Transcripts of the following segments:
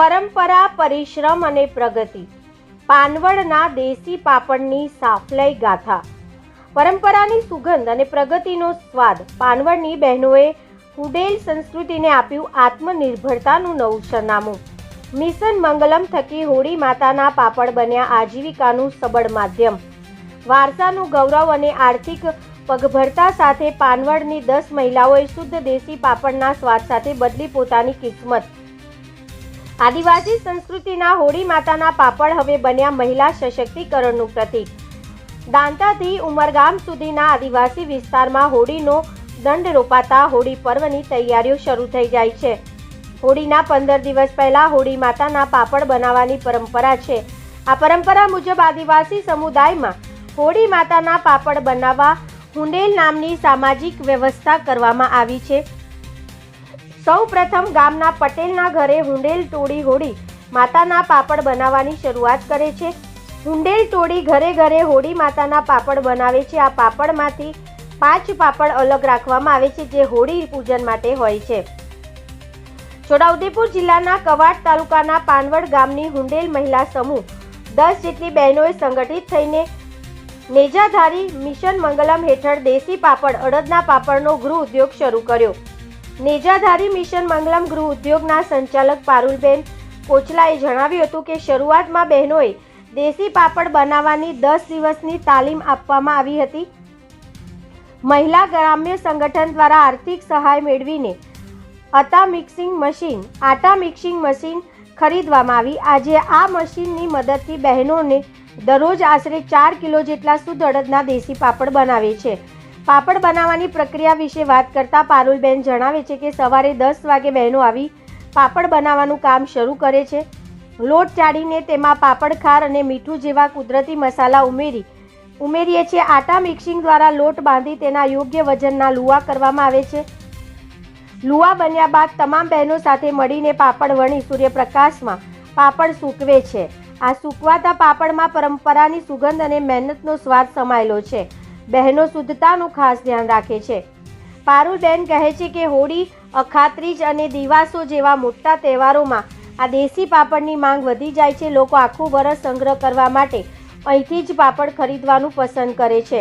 પરંપરા, પરિશ્રમ અને પ્રગતિ. પાનવડના દેશી પાપડની સાફલ્ય ગાથા. પરંપરાની સુગંધ અને પ્રગતિનો સ્વાદ. પાનવડની બહેનોએ હુડેલ સંસ્કૃતિને આપ્યું આત્મનિર્ભરતાનું નવું સરનામું. મિશન મંગલમ થકી હોળી માતાના પાપડ બન્યા આજીવિકાનું સબળ માધ્યમ. વારસાનું ગૌરવ અને આર્થિક પગભરતા સાથે પાનવડની 10 મહિલાઓએ શુદ્ધ દેશી પાપડના સ્વાદ સાથે બદલી પોતાની કિસ્મત. આદિવાસી સંસ્કૃતિના હોળી માતાના પાપડ હવે બન્યા મહિલા સશક્તિકરણનું પ્રતીક. દાંતાથી ઉમરગામ સુધીના આદિવાસી વિસ્તારમાં હોળીનો દંડ રોપાતા હોળી પર્વની તૈયારીઓ શરૂ થઈ જાય છે. હોળીના 15 દિવસ પહેલા હોળી માતાના પાપડ બનાવવાની પરંપરા છે. આ પરંપરા મુજબ આદિવાસી સમુદાયમાં હોળી માતાના પાપડ બનાવવા હુંડેલ નામની સામાજિક વ્યવસ્થા કરવામાં આવી છે. સૌ પ્રથમ ગામના પટેલના ઘરે હુંડેલ ટોળી હોળી માતાના પાપડ બનાવવાની શરૂઆત કરે છે. હુંડેલ ટોળી ઘરે ઘરે હોળી માતાના પાપડ બનાવે છે. આ પાપડમાંથી 5 પાપડ અલગ રાખવામાં આવે છે જે હોળી પૂજન માટે હોય છે. છોટાઉદેપુર જિલ્લાના કવાડ તાલુકાના પાનવડ ગામની હુંડેલ મહિલા સમૂહ 10 જેટલી બહેનોએ સંગઠિત થઈને નેજાધારી મિશન મંગલમ હેઠળ દેશી પાપડ અડદના પાપડનો ગૃહ ઉદ્યોગ શરૂ કર્યો. નેજાધારી મિશન મંગલમ ગૃહ ઉદ્યોગના સંચાલક પારુલબેન કોચલાએ જણાવ્યું હતું કે શરૂઆતમાં બહેનોએ દેશી પાપડ બનાવવાની 10 દિવસની તાલીમ આપવામાં આવી હતી. મહિલા ગ્રામ્ય સંગઠન દ્વારા આર્થિક સહાય મેળવીને આટા મિક્સિંગ મશીન ખરીદવામાં આવી. આજે આ મશીનની મદદથી બહેનોને દરરોજ આશરે 4 કિલો જેટલા શુદ્ધ અડદના દેશી પાપડ બનાવે છે. પાપડ બનાવવાની પ્રક્રિયા વિશે વાત કરતા પારુલબેન જણાવે છે કે સવારે 10 વાગે બહેનો આવી પાપડ બનાવવાનું કામ શરૂ કરે છે. લોટ ચાળીને તેમાં પાપડ ખાર અને મીઠું જેવા કુદરતી મસાલા ઉમેરીએ છીએ. આટા મિક્સિંગ દ્વારા લોટ બાંધી તેના યોગ્ય વજનના લુવા કરવામાં આવે છે. લુવા બન્યા બાદ તમામ બહેનો સાથે મળીને પાપડ વણી સૂર્યપ્રકાશમાં પાપડ સૂકવે છે. આ સૂકવાતા પાપડમાં પરંપરાની સુગંધ અને મહેનતનો સ્વાદ સમાયેલો છે. બહેનો શુદ્ધતાનું ખાસ ધ્યાન રાખે છે. પારુલબેન કહે છે કે હોળી, અખાત્રીજ અને દિવાસો જેવા મોટા તહેવારોમાં આ દેશી પાપડની માંગ વધી જાય છે. લોકો આખું વર્ષ સંગ્રહ કરવા માટે અહીંથી જ પાપડ ખરીદવાનું પસંદ કરે છે.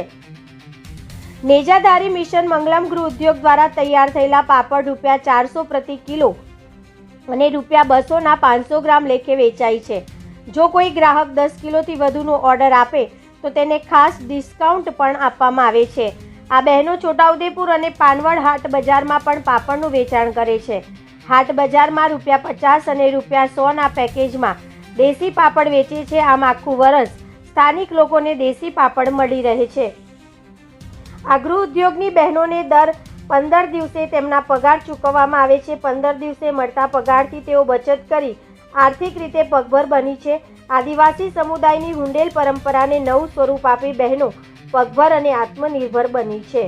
નેજાધારી મિશન મંગલમ ગૃહ ઉદ્યોગ દ્વારા તૈયાર થયેલા પાપડ ₹400 પ્રતિ કિલો અને ₹200ના 500 ગ્રામ લેખે વેચાય છે. જો કોઈ ગ્રાહક 10 કિલોથી વધુનો ઓર્ડર આપે તો તેને ખાસ ડિસ્કાઉન્ટ પણ આપવામાં આવે છે. આ બહેનો છોટાઉદેપુર અને પાનવડ હાટ બજારમાં પણ પાપડનું વેચાણ કરે છે. હાટ બજારમાં ₹50 અને ₹100ના પેકેજમાં દેશી પાપડ વેચે છે. આમ આખું વર્ષ સ્થાનિક લોકોને દેશી પાપડ મળી રહે છે. આ ગૃહ ઉદ્યોગની બહેનોને દર 15 દિવસે તેમના પગાર ચૂકવવામાં આવે છે. 15 દિવસે મળતા પગારથી તેઓ બચત કરી આર્થિક રીતે પગભર બની છે. આદિવાસી સમુદાયની હુંડેલ પરંપરાને નવું સ્વરૂપ આપી બહેનો પગભર અને આત્મનિર્ભર બની છે.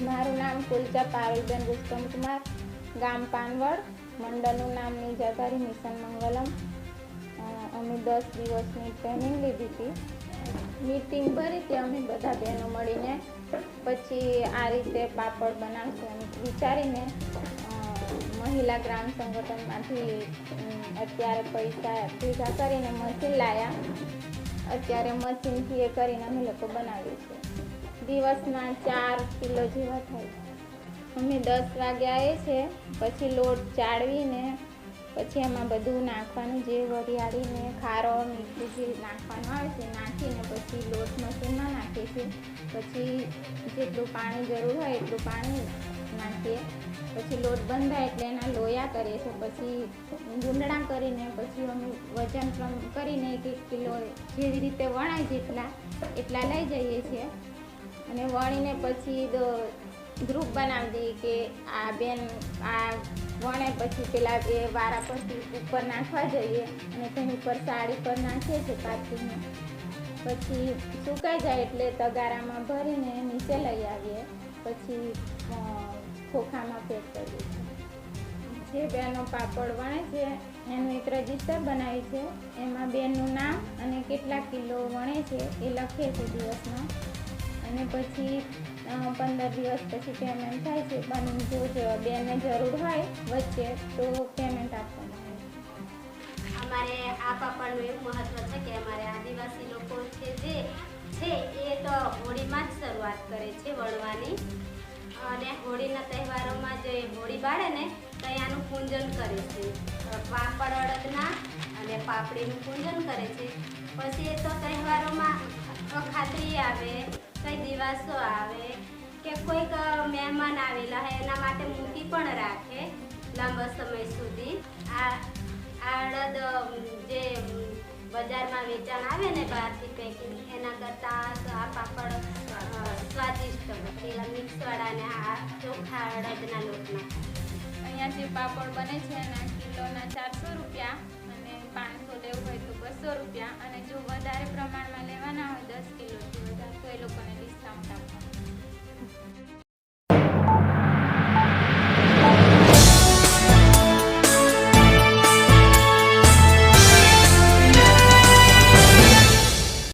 મારું નામ કુલચા પારુલબેન રુસ્તમકુમાર, ગામ પાનવડ, મંડળનું નામ નેજાધારી મિશન મંગલમ. અમે 10 દિવસની ટ્રેનિંગ લીધી હતી. મીટિંગ ભરી હતી અમે બધા બહેનો મળીને. પછી આ રીતે પાપડ બનાવશું એમ વિચારીને મહિલા ગ્રામ સંગઠનમાંથી અત્યારે પૈસા ભેગા કરીને મશીન લાવ્યા. અત્યારે મશીનથી એ કરીને અમે લોકો બનાવીએ છીએ. દિવસના 4 કિલો જેવા થાય. અમે 10 વાગે આવીએ છીએ. પછી લોટ ચાળવીને પછી એમાં બધું નાખવાનું, જે વરિયાળીને ખારો મીઠું જે નાખવાનું આવે છે નાખીને પછી લોટ મશીનમાં નાખીએ છીએ. પછી જેટલું પાણી જરૂર હોય એટલું પાણી નાખીએ. પછી લોટ બંધાય એટલે એના લોયા કરીએ છીએ. પછી ગુંદડા કરીને પછી અમે વજન કરીને 1 કિલો જેવી રીતે વણાય એટલા લઈ જઈએ છીએ. અને વણીને પછી ગ્રુપ બનાવી દઈએ કે આ બેન આ વણે પછી પેલા એ વારા પછી ઉપર નાખવા જઈએ અને તેની ઉપર સાડી પર નાખીએ છીએ પાથરીને. પછી સુકાઈ જાય એટલે તગારામાં ભરીને નીચે લઈ આવીએ. પછી ખોખામાં પેક કરીએ છીએ. જે બેનો પાપડ વણે છે એનું એક રજીસ્ટર બનાવી છે. એમાં બેનનું નામ અને કેટલા કિલો વણે છે એ લખીએ છીએ દિવસમાં. અને પછી 15 દિવસ પછી પેમેન્ટ થાય છે. પણ જો બેનને જરૂર હોય વચ્ચે તો પેમેન્ટ આપવામાં આવે છે. આ પાપડનું એવું મહત્ત્વ છે કે અમારે આદિવાસી લોકો છે જે છે એ તો હોળીમાં જ શરૂઆત કરે છે વણવાની, અને હોળીના તહેવારોમાં જે હોળી બાળે ને ત્યાંનું પૂજન કરે છે, પાપડ અડદના અને પાપડીનું પૂજન કરે છે. પછી એ તો તહેવારોમાં ખાતરી આવે, કંઈ દિવાસો આવે કે કોઈક મહેમાન આવેલા હોય એના માટે મૂકી પણ રાખે લાંબા સમય સુધી. આ અડદ જે બજારમાં વેચાણ આવે ને બહારથી પેકિંગ, એના કરતાં આ પાપડ સ્વાદિષ્ટ હોય. પેલા મિક્સવાળા ને આ ચોખ્ખા અડદના લોટના. અહીંયા જે પાપડ બને છે એના કિલોના 400 રૂપિયા, અને 500 લેવું હોય તો 200 રૂપિયા, અને જો વધારે પ્રમાણમાં